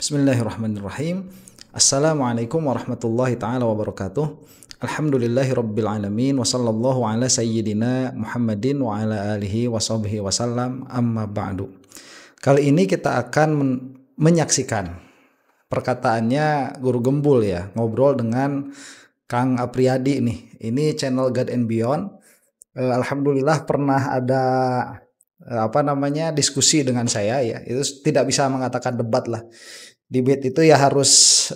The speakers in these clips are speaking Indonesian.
Bismillahirrahmanirrahim. Assalamualaikum warahmatullahi taala wabarakatuh. Alhamdulillahi rabbil alamin wa sallallahu ala sayyidina Muhammadin wa ala alihi wa sahbihi wasallam, amma ba'du. Kali ini kita akan menyaksikan perkataannya Guru Gembul ya, ngobrol dengan Kang Apriyadi nih. Ini channel God and Beyond. Alhamdulillah pernah ada diskusi dengan saya ya. Itu tidak bisa mengatakan debat lah. Debate itu ya harus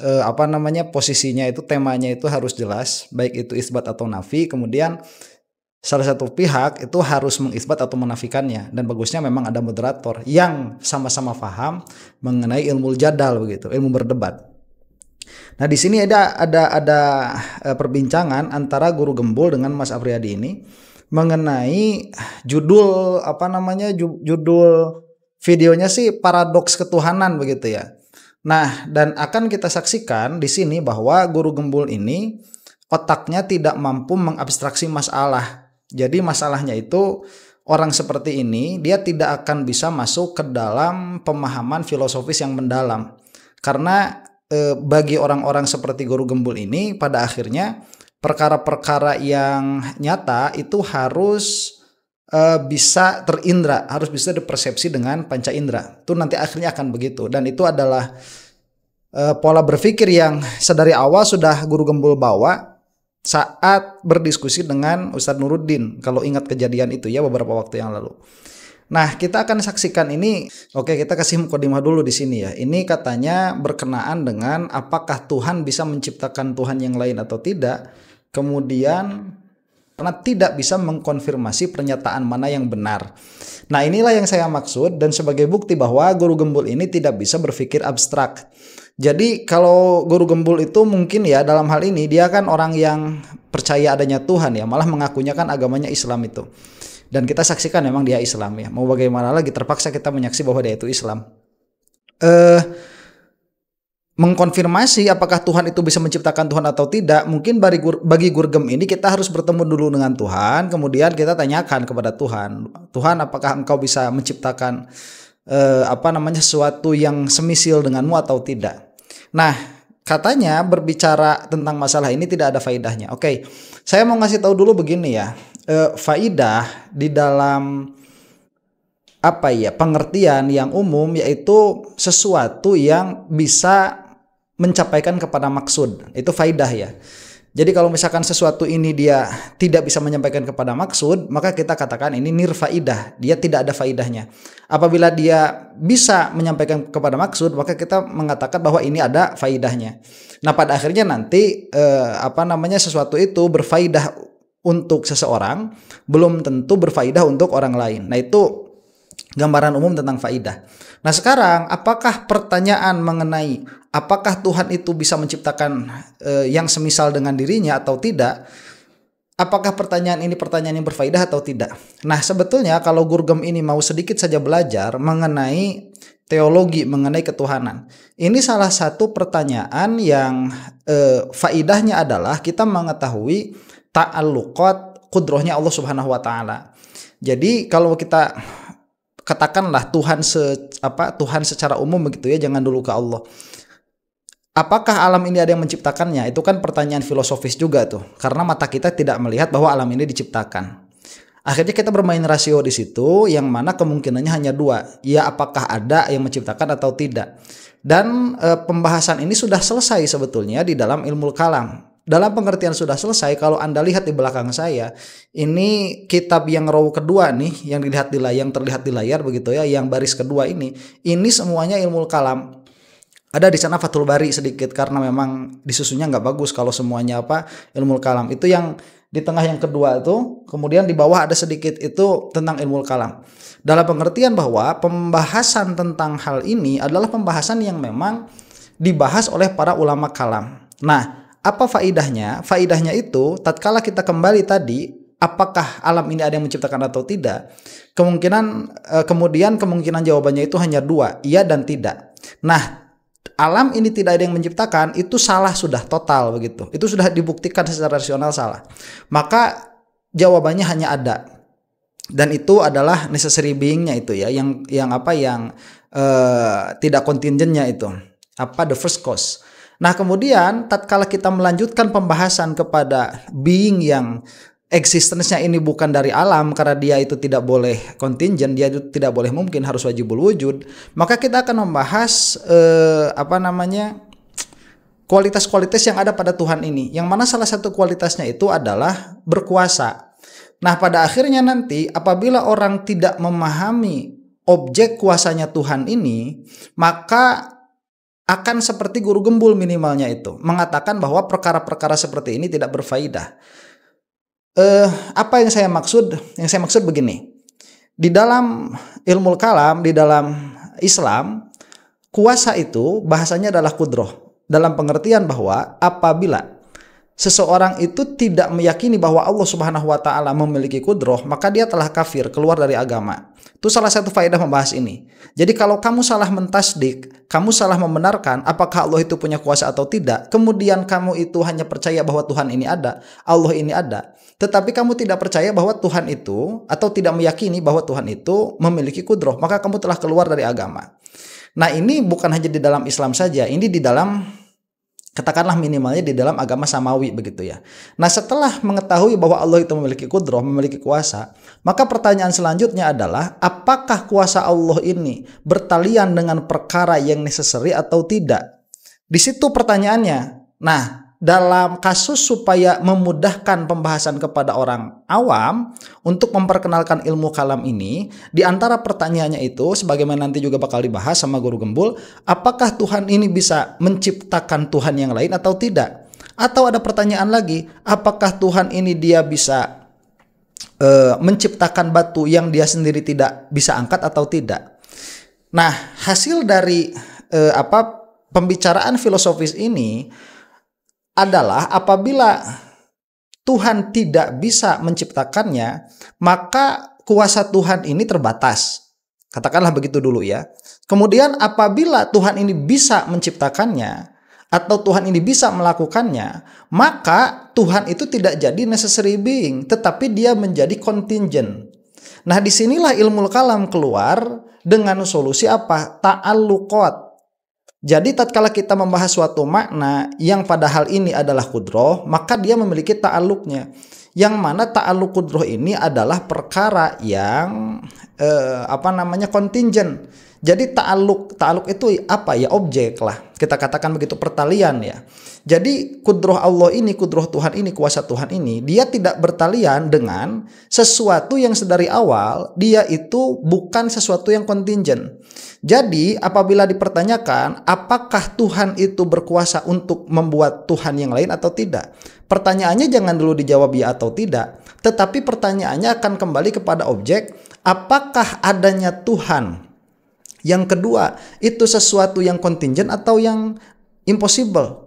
posisinya itu, temanya itu harus jelas, baik itu isbat atau nafi. Kemudian salah satu pihak itu harus mengisbat atau menafikannya, dan bagusnya memang ada moderator yang sama-sama paham mengenai ilmu jadal begitu, ilmu berdebat. Nah, di sini ada perbincangan antara Guru Gembul dengan Mas Apriyadi ini mengenai judul judul videonya sih paradoks ketuhanan begitu ya. Nah, dan akan kita saksikan di sini bahwa Guru Gembul ini otaknya tidak mampu mengabstraksi masalah. Jadi masalahnya itu orang seperti ini dia tidak akan bisa masuk ke dalam pemahaman filosofis yang mendalam. Karena bagi orang-orang seperti Guru Gembul ini pada akhirnya perkara-perkara yang nyata itu harus bisa terindra, harus bisa dipersepsi dengan panca indera. Itu nanti akhirnya akan begitu, dan itu adalah pola berpikir yang sedari awal sudah Guru Gembul bawa saat berdiskusi dengan Ustadz Nuruddin, kalau ingat kejadian itu ya beberapa waktu yang lalu. Nah, kita akan saksikan ini. Oke, kita kasih mukadimah dulu di sini ya. Ini katanya berkenaan dengan apakah Tuhan bisa menciptakan Tuhan yang lain atau tidak. Kemudian karena tidak bisa mengkonfirmasi pernyataan mana yang benar. Nah, inilah yang saya maksud, dan sebagai bukti bahwa Guru Gembul ini tidak bisa berpikir abstrak. Jadi kalau Guru Gembul itu mungkin ya dalam hal ini dia kan orang yang percaya adanya Tuhan ya, malah mengakunya kan agamanya Islam itu. Dan kita saksikan memang dia Islam ya. Mau bagaimana lagi, terpaksa kita menyaksikan bahwa dia itu Islam. Mengkonfirmasi apakah Tuhan itu bisa menciptakan Tuhan atau tidak, mungkin bagi Gurgem ini kita harus bertemu dulu dengan Tuhan, kemudian kita tanyakan kepada Tuhan, Tuhan apakah engkau bisa menciptakan sesuatu yang semisil denganmu atau tidak. Nah, katanya berbicara tentang masalah ini tidak ada faidahnya. Oke, saya mau ngasih tahu dulu begini ya, faidah di dalam pengertian yang umum yaitu sesuatu yang bisa mencapaikan kepada maksud, itu faidah ya. Jadi kalau misalkan sesuatu ini dia tidak bisa menyampaikan kepada maksud, maka kita katakan ini nirfaidah, dia tidak ada faidahnya. Apabila dia bisa menyampaikan kepada maksud, maka kita mengatakan bahwa ini ada faidahnya. Nah, pada akhirnya nanti sesuatu itu berfaidah untuk seseorang, belum tentu berfaidah untuk orang lain. Nah, itu gambaran umum tentang faidah. Nah, sekarang apakah pertanyaan mengenai apakah Tuhan itu bisa menciptakan yang semisal dengan dirinya atau tidak? Apakah pertanyaan ini pertanyaan yang berfaidah atau tidak? Nah, sebetulnya kalau Gurgem ini mau sedikit saja belajar mengenai teologi, mengenai ketuhanan, ini salah satu pertanyaan yang faidahnya adalah kita mengetahui ta'alluqat qudrohnya Allah Subhanahu wa taala. Jadi kalau kita katakanlah Tuhan secara umum begitu ya, jangan dulu ke Allah. Apakah alam ini ada yang menciptakannya? Itu kan pertanyaan filosofis juga tuh, karena mata kita tidak melihat bahwa alam ini diciptakan. Akhirnya kita bermain rasio di situ, yang mana kemungkinannya hanya dua, ya apakah ada yang menciptakan atau tidak. Dan pembahasan ini sudah selesai sebetulnya di dalam ilmu kalam. Dalam pengertian sudah selesai, kalau Anda lihat di belakang saya, ini kitab yang row kedua nih, yang terlihat di layar begitu ya, yang baris kedua ini semuanya ilmu kalam. Ada di sana Fathul Bari sedikit, karena memang disusunnya nggak bagus kalau semuanya ilmu kalam. Itu yang di tengah yang kedua itu, kemudian di bawah ada sedikit itu tentang ilmu kalam. Dalam pengertian bahwa pembahasan tentang hal ini adalah pembahasan yang memang dibahas oleh para ulama kalam. Nah, apa faidahnya? Faidahnya itu tatkala kita kembali tadi, apakah alam ini ada yang menciptakan atau tidak? Kemudian kemungkinan jawabannya itu hanya dua, iya dan tidak. Nah, alam ini tidak ada yang menciptakan, itu salah sudah total begitu. Itu sudah dibuktikan secara rasional salah. Maka jawabannya hanya ada. Dan itu adalah necessary being-nya itu ya, yang tidak kontingennya itu. the first cause. Nah, kemudian tatkala kita melanjutkan pembahasan kepada being yang existence-nya ini bukan dari alam, karena dia itu tidak boleh contingent, dia itu tidak boleh mungkin, harus wajibul wujud, maka kita akan membahas kualitas-kualitas yang ada pada Tuhan ini, yang mana salah satu kualitasnya itu adalah berkuasa. Nah, pada akhirnya nanti apabila orang tidak memahami objek kuasanya Tuhan ini, maka akan seperti guru gembul minimalnya itu, mengatakan bahwa perkara-perkara seperti ini tidak berfaedah. Apa yang saya maksud? Yang saya maksud begini. Di dalam ilmu kalam, di dalam Islam, kuasa itu bahasanya adalah kudroh. Dalam pengertian bahwa apabila seseorang itu tidak meyakini bahwa Allah Subhanahu wa taala memiliki kudroh, maka dia telah kafir, keluar dari agama. Itu salah satu faedah membahas ini. Jadi kalau kamu salah mentasdik, kamu salah membenarkan apakah Allah itu punya kuasa atau tidak, kemudian kamu itu hanya percaya bahwa Tuhan ini ada, Allah ini ada, tetapi kamu tidak percaya bahwa Tuhan itu, atau tidak meyakini bahwa Tuhan itu memiliki kudroh, maka kamu telah keluar dari agama. Nah, ini bukan hanya di dalam Islam saja, ini di dalam, katakanlah minimalnya di dalam agama samawi begitu ya. Nah, setelah mengetahui bahwa Allah itu memiliki kudroh, memiliki kuasa, maka pertanyaan selanjutnya adalah apakah kuasa Allah ini bertalian dengan perkara yang necessary atau tidak? Di situ pertanyaannya. Nah, dalam kasus supaya memudahkan pembahasan kepada orang awam untuk memperkenalkan ilmu kalam ini, di antara pertanyaannya itu, sebagaimana nanti juga bakal dibahas sama guru gembul, apakah Tuhan ini bisa menciptakan Tuhan yang lain atau tidak? Atau ada pertanyaan lagi, apakah Tuhan ini dia bisa menciptakan batu yang dia sendiri tidak bisa angkat atau tidak? Nah, hasil dari pembicaraan filosofis ini adalah apabila Tuhan tidak bisa menciptakannya, maka kuasa Tuhan ini terbatas. Katakanlah begitu dulu ya. Kemudian apabila Tuhan ini bisa menciptakannya, atau Tuhan ini bisa melakukannya, maka Tuhan itu tidak jadi necessary being, tetapi dia menjadi contingent. Nah, disinilah ilmu kalam keluar dengan solusi apa? Ta'alluqat. Jadi tatkala kita membahas suatu makna yang pada hal ini adalah kudroh, maka dia memiliki ta'alluqnya. Yang mana ta'alluq kudroh ini adalah perkara yang contingent. Jadi ta'alluq itu apa ya? Objek lah. Kita katakan begitu, pertalian ya. Jadi kudroh Allah ini, kudroh Tuhan ini, kuasa Tuhan ini, dia tidak bertalian dengan sesuatu yang sedari awal dia itu bukan sesuatu yang kontingent. Jadi apabila dipertanyakan apakah Tuhan itu berkuasa untuk membuat Tuhan yang lain atau tidak, pertanyaannya jangan dulu dijawab ya atau tidak, tetapi pertanyaannya akan kembali kepada objek, apakah adanya Tuhan yang kedua itu sesuatu yang kontingent atau yang impossible.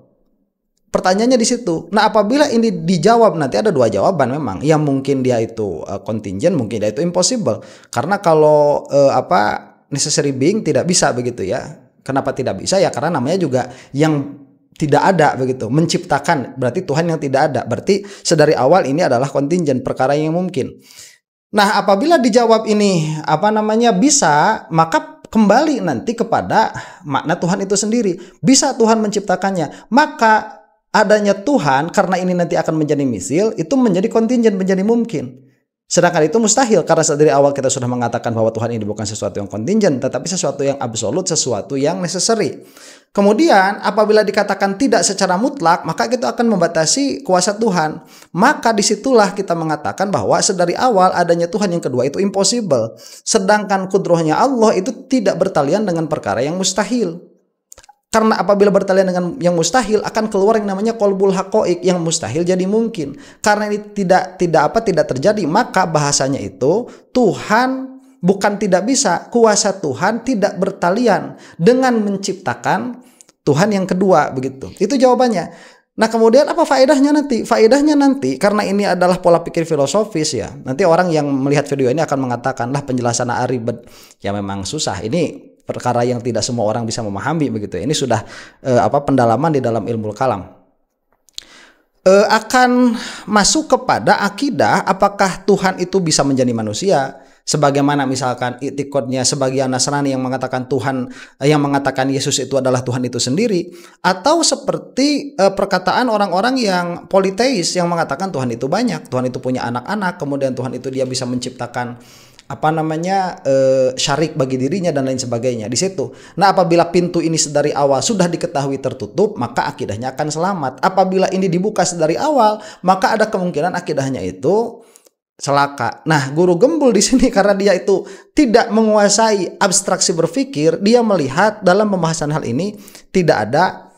Pertanyaannya di situ. Nah, apabila ini dijawab, nanti ada dua jawaban memang. Yang mungkin dia itu contingent, mungkin dia itu impossible. Karena kalau necessary being tidak bisa begitu ya. Kenapa tidak bisa? Ya karena namanya juga yang tidak ada begitu. Menciptakan berarti Tuhan yang tidak ada. Berarti sedari awal ini adalah contingent, perkara yang mungkin. Nah, apabila dijawab ini bisa, maka kembali nanti kepada makna Tuhan itu sendiri. Bisa Tuhan menciptakannya, maka adanya Tuhan karena ini nanti akan menjadi misil, itu menjadi kontingent, menjadi mungkin. Sedangkan itu mustahil karena dari awal kita sudah mengatakan bahwa Tuhan ini bukan sesuatu yang kontingent, tetapi sesuatu yang absolut, sesuatu yang necessary. Kemudian apabila dikatakan tidak secara mutlak, maka itu akan membatasi kuasa Tuhan. Maka disitulah kita mengatakan bahwa sedari awal adanya Tuhan yang kedua itu impossible. Sedangkan kudrohnya Allah itu tidak bertalian dengan perkara yang mustahil. Karena apabila bertalian dengan yang mustahil akan keluar yang namanya qalbul haqaiq, yang mustahil jadi mungkin. Karena ini tidak terjadi, maka bahasanya itu Tuhan bukan tidak bisa, kuasa Tuhan tidak bertalian dengan menciptakan Tuhan yang kedua begitu. Itu jawabannya. Nah, kemudian apa faedahnya nanti? Faedahnya nanti karena ini adalah pola pikir filosofis ya. Nanti orang yang melihat video ini akan mengatakan lah penjelasan ribet. Ya memang susah. Ini perkara yang tidak semua orang bisa memahami begitu. Ini sudah pendalaman di dalam ilmu kalam. Akan masuk kepada akidah apakah Tuhan itu bisa menjadi manusia. Sebagaimana misalkan i'tiqadnya sebagian Nasrani yang mengatakan Tuhan, yang mengatakan Yesus itu adalah Tuhan itu sendiri, atau seperti perkataan orang-orang yang politeis yang mengatakan Tuhan itu banyak, Tuhan itu punya anak-anak, kemudian Tuhan itu dia bisa menciptakan syarik bagi dirinya dan lain sebagainya di situ. Nah, apabila pintu ini sedari awal sudah diketahui tertutup, maka akidahnya akan selamat. Apabila ini dibuka sedari awal, maka ada kemungkinan akidahnya itu celaka. Nah, guru Gembul di sini karena dia itu tidak menguasai abstraksi berpikir, dia melihat dalam pembahasan hal ini tidak ada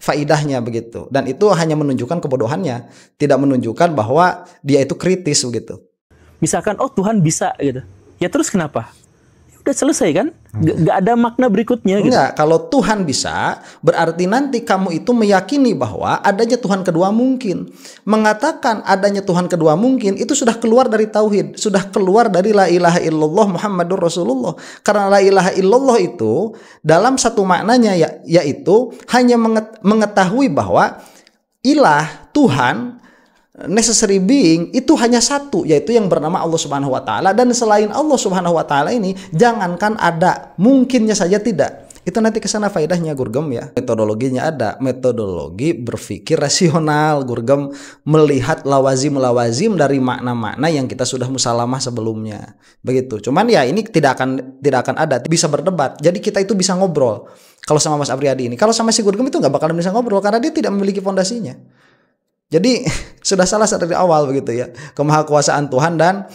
faidahnya begitu. Dan itu hanya menunjukkan kebodohannya, tidak menunjukkan bahwa dia itu kritis begitu. Misalkan Tuhan bisa gitu. Ya terus kenapa? Udah selesai kan? Gak ada makna berikutnya gitu. Enggak, kalau Tuhan bisa, berarti nanti kamu itu meyakini bahwa adanya Tuhan kedua mungkin. Mengatakan adanya Tuhan kedua mungkin itu sudah keluar dari tauhid, sudah keluar dari la ilaha illallah Muhammadur Rasulullah. Karena la ilaha illallah itu dalam satu maknanya yaitu hanya mengetahui bahwa ilah, Tuhan, necessary being itu hanya satu, yaitu yang bernama Allah Subhanahu wa taala, dan selain Allah Subhanahu wa taala ini jangankan ada, mungkinnya saja tidak. Itu nanti kesana faedahnya Gurgem ya. Metodologinya ada, metodologi berpikir rasional. Gurgem melihat lawazim dari makna-makna yang kita sudah musalamah sebelumnya. Begitu. Cuman ya ini tidak akan ada, bisa berdebat. Jadi kita itu bisa ngobrol. Kalau sama Mas Apriyadi ini, kalau sama si Gurgem itu nggak bakalan bisa ngobrol karena dia tidak memiliki fondasinya. Jadi sudah salah dari awal begitu ya, kemahakuasaan Tuhan dan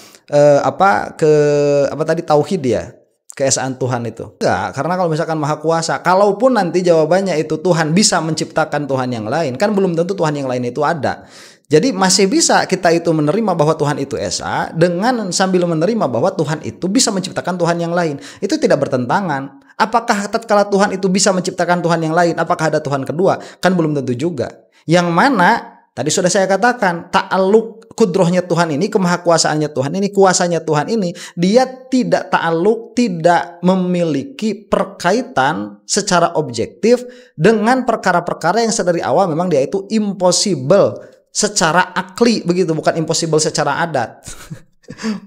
tauhid ya, keesaan Tuhan itu. Enggak, karena kalau misalkan maha kuasa, kalaupun nanti jawabannya itu Tuhan bisa menciptakan Tuhan yang lain, kan belum tentu Tuhan yang lain itu ada. Jadi masih bisa kita itu menerima bahwa Tuhan itu esa dengan sambil menerima bahwa Tuhan itu bisa menciptakan Tuhan yang lain. Itu tidak bertentangan. Apakah tatkala Tuhan itu bisa menciptakan Tuhan yang lain, apakah ada Tuhan kedua? Kan belum tentu juga. Yang mana tadi sudah saya katakan, ta'aluk kudrohnya Tuhan ini, kemahakuasaannya Tuhan ini, kuasanya Tuhan ini, dia tidak ta'aluk, tidak memiliki perkaitan secara objektif dengan perkara-perkara yang sedari awal memang dia itu impossible secara akli begitu, bukan impossible secara adat.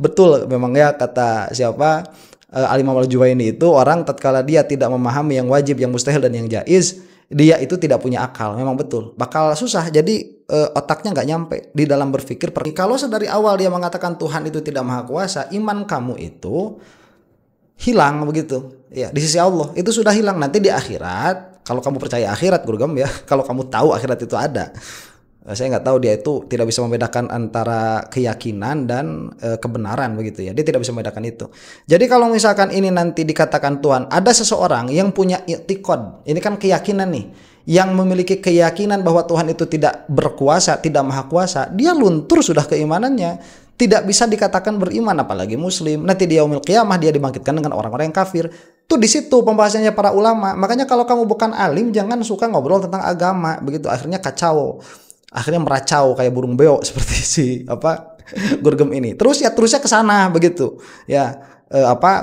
Betul memang ya kata siapa, Al-Imam Al-Juwaini itu, orang tatkala dia tidak memahami yang wajib, yang mustahil dan yang jaiz, dia itu tidak punya akal. Memang betul, bakal susah. Jadi otaknya nggak nyampe di dalam berpikir. Kalau sedari awal dia mengatakan Tuhan itu tidak maha kuasa, iman kamu itu hilang begitu ya di sisi Allah, itu sudah hilang. Nanti di akhirat, kalau kamu percaya akhirat Gurgem ya, kalau kamu tahu akhirat itu ada, saya nggak tahu, dia itu tidak bisa membedakan antara keyakinan dan kebenaran begitu ya, dia tidak bisa membedakan itu. Jadi kalau misalkan ini nanti dikatakan Tuhan, ada seseorang yang punya i'tiqad, ini kan keyakinan nih, yang memiliki keyakinan bahwa Tuhan itu tidak berkuasa, tidak maha kuasa, dia luntur sudah keimanannya, tidak bisa dikatakan beriman apalagi muslim. Nanti di yaumil qiyamah dia dibangkitkan dengan orang-orang yang kafir. Tuh di situ pembahasannya para ulama. Makanya kalau kamu bukan alim, jangan suka ngobrol tentang agama begitu, akhirnya kacau. Akhirnya meracau kayak burung beo seperti si Gurgem ini. Terusnya ke sana begitu. Ya,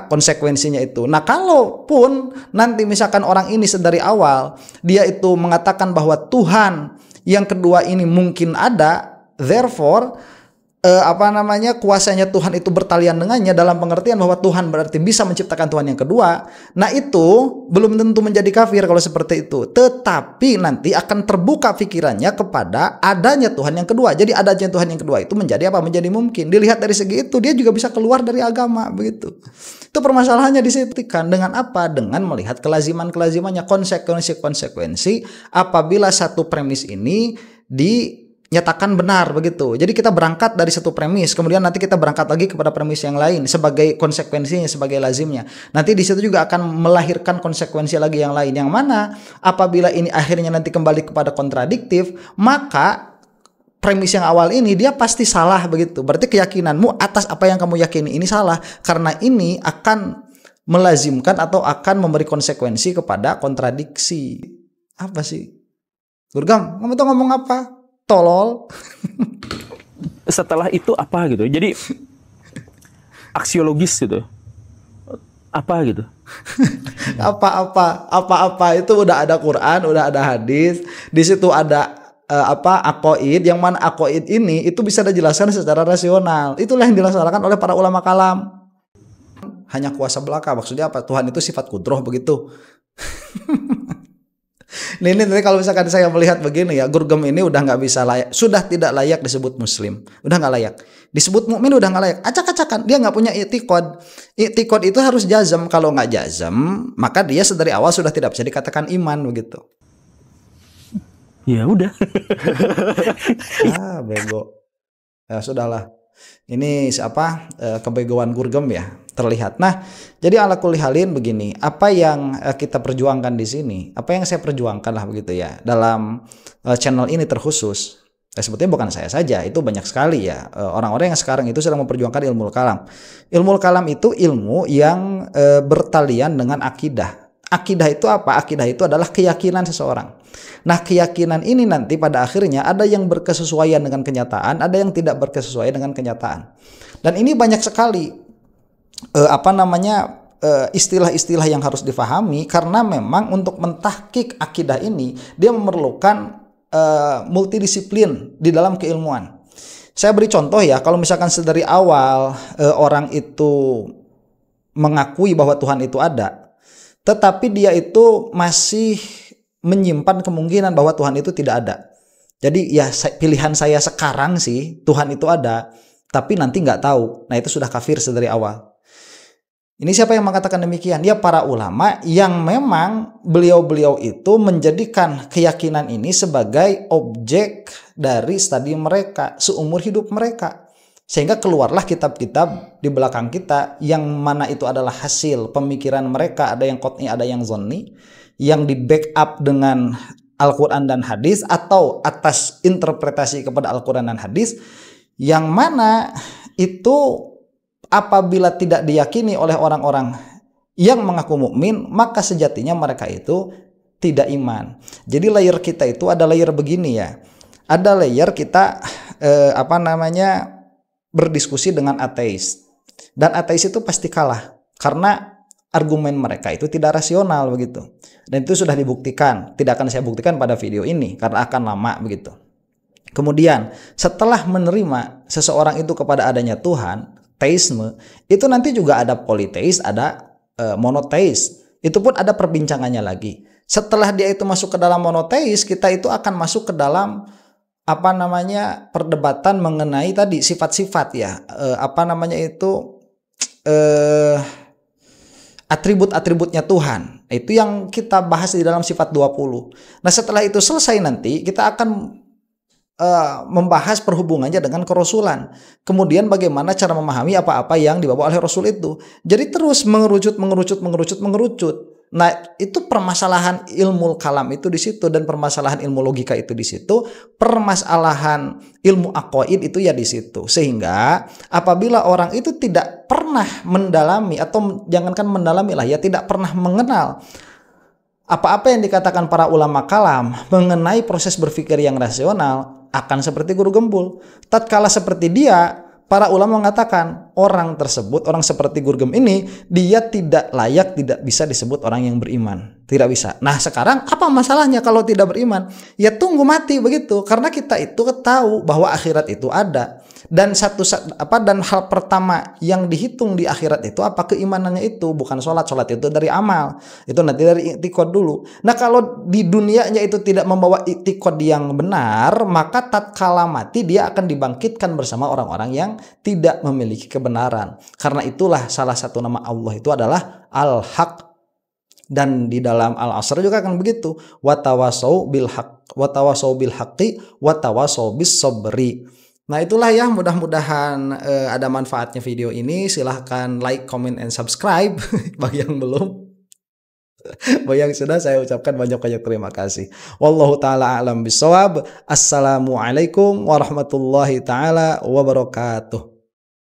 konsekuensinya itu. Nah, kalaupun nanti misalkan orang ini sedari awal dia itu mengatakan bahwa Tuhan yang kedua ini mungkin ada, therefore kuasanya Tuhan itu bertalian dengannya, dalam pengertian bahwa Tuhan berarti bisa menciptakan Tuhan yang kedua. Nah, itu belum tentu menjadi kafir kalau seperti itu. Tetapi nanti akan terbuka pikirannya kepada adanya Tuhan yang kedua. Jadi adanya Tuhan yang kedua itu menjadi menjadi mungkin. Dilihat dari segi itu, dia juga bisa keluar dari agama begitu. Itu permasalahannya di situ kan. Dengan apa? Dengan melihat kelazimannya, konsekuensi apabila satu premis ini dinyatakan benar begitu. Jadi kita berangkat dari satu premis, kemudian nanti kita berangkat lagi kepada premis yang lain sebagai konsekuensinya, sebagai lazimnya. Nanti di situ juga akan melahirkan konsekuensi lagi yang lain, yang mana apabila ini akhirnya nanti kembali kepada kontradiktif, maka premis yang awal ini dia pasti salah begitu. Berarti keyakinanmu atas apa yang kamu yakini ini salah, karena ini akan melazimkan atau akan memberi konsekuensi kepada kontradiksi. Apa sih? Gurgam, kamu tuh ngomong apa? Tolol. Setelah itu apa gitu? Jadi aksiologis gitu. Apa gitu? Apa itu udah ada Quran, udah ada hadis, di situ ada aqaid, yang mana aqaid ini itu bisa dijelaskan secara rasional. Itulah yang dilaksanakan oleh para ulama kalam. Hanya kuasa belaka, maksudnya apa? Tuhan itu sifat kudroh begitu. Ini nanti kalau misalkan saya melihat begini ya, Gurgem ini udah nggak bisa layak, sudah tidak layak disebut muslim, udah nggak layak. Disebut mukmin udah nggak layak, acak-acakan, dia nggak punya i'tiqad. I'tiqad itu harus jazm, kalau nggak jazm, maka dia dari awal sudah tidak bisa dikatakan iman begitu. Ya udah. Bego. Ya sudahlah. Ini kebegoan Gurgem ya terlihat. Nah, jadi ala kulli halin begini, apa yang kita perjuangkan di sini, apa yang saya perjuangkan lah begitu ya dalam channel ini terkhusus. Sebetulnya bukan saya saja, itu banyak sekali ya orang-orang yang sekarang itu sedang memperjuangkan ilmu kalam. Ilmu kalam itu ilmu yang bertalian dengan akidah. Akidah itu apa? Akidah itu adalah keyakinan seseorang. Nah, keyakinan ini nanti pada akhirnya ada yang berkesesuaian dengan kenyataan, ada yang tidak berkesesuaian dengan kenyataan. Dan ini banyak sekali istilah-istilah yang harus difahami, karena memang untuk mentahkik akidah ini dia memerlukan multidisiplin di dalam keilmuan. Saya beri contoh ya, kalau misalkan sedari awal orang itu mengakui bahwa Tuhan itu ada, tetapi dia itu masih menyimpan kemungkinan bahwa Tuhan itu tidak ada. Jadi ya pilihan saya sekarang sih Tuhan itu ada, tapi nanti nggak tahu. Nah, itu sudah kafir sedari awal. Ini siapa yang mengatakan demikian? Ya para ulama yang memang beliau-beliau itu menjadikan keyakinan ini sebagai objek dari studi mereka seumur hidup mereka. Sehingga keluarlah kitab-kitab di belakang kita yang mana itu adalah hasil pemikiran mereka, ada yang qot'i, ada yang zonni, yang di backup dengan Al-Quran dan hadis atau atas interpretasi kepada Al-Quran dan hadis, yang mana itu apabila tidak diyakini oleh orang-orang yang mengaku mukmin, maka sejatinya mereka itu tidak iman. Jadi layer kita itu ada layer begini ya. Ada layer kita berdiskusi dengan ateis. Dan ateis itu pasti kalah karena argumen mereka itu tidak rasional begitu. Dan itu sudah dibuktikan. Tidak akan saya buktikan pada video ini karena akan lama begitu. Kemudian setelah menerima seseorang itu kepada adanya Tuhan, teisme, itu nanti juga ada politeis, ada monoteis. Itu pun ada perbincangannya lagi. Setelah dia itu masuk ke dalam monoteis, kita itu akan masuk ke dalam perdebatan mengenai tadi sifat-sifat ya. Atribut-atributnya Tuhan. Itu yang kita bahas di dalam sifat 20. Nah, setelah itu selesai nanti kita akan membahas perhubungannya dengan kerasulan. Kemudian bagaimana cara memahami apa-apa yang dibawa oleh Rasul itu. Jadi terus mengerucut. Nah, itu permasalahan ilmu kalam itu di situ, dan permasalahan ilmu logika itu di situ, permasalahan ilmu aqaid itu ya di situ. Sehingga apabila orang itu tidak pernah mendalami, atau jangankan mendalami lah ya, tidak pernah mengenal apa-apa yang dikatakan para ulama kalam mengenai proses berpikir yang rasional, akan seperti guru gembul. Tatkala seperti dia, para ulama mengatakan orang tersebut, orang seperti Gurgem ini, dia tidak layak, tidak bisa disebut orang yang beriman. Tidak bisa. Nah, sekarang apa masalahnya kalau tidak beriman? Ya tunggu mati begitu. Karena kita itu tahu bahwa akhirat itu ada. Dan dan hal pertama yang dihitung di akhirat itu apa? Keimanannya itu, bukan sholat. Sholat itu dari amal. Itu nanti dari i'tiqad dulu. Nah, kalau di dunianya itu tidak membawa i'tiqad yang benar, maka tatkala mati dia akan dibangkitkan bersama orang-orang yang tidak memiliki kebenaran. Karena itulah salah satu nama Allah itu adalah Al-Haq. Dan di dalam Al-Asr juga akan begitu. Watawasau bil haqqi watawasau bis sabri. Nah, itulah ya, mudah-mudahan ada manfaatnya video ini. Silahkan like, comment, and subscribe bagi yang belum. Bagi yang sudah, saya ucapkan banyak-banyak terima kasih. Wallahu ta'ala a'lam bishawab. Assalamualaikum warahmatullahi ta'ala wabarakatuh.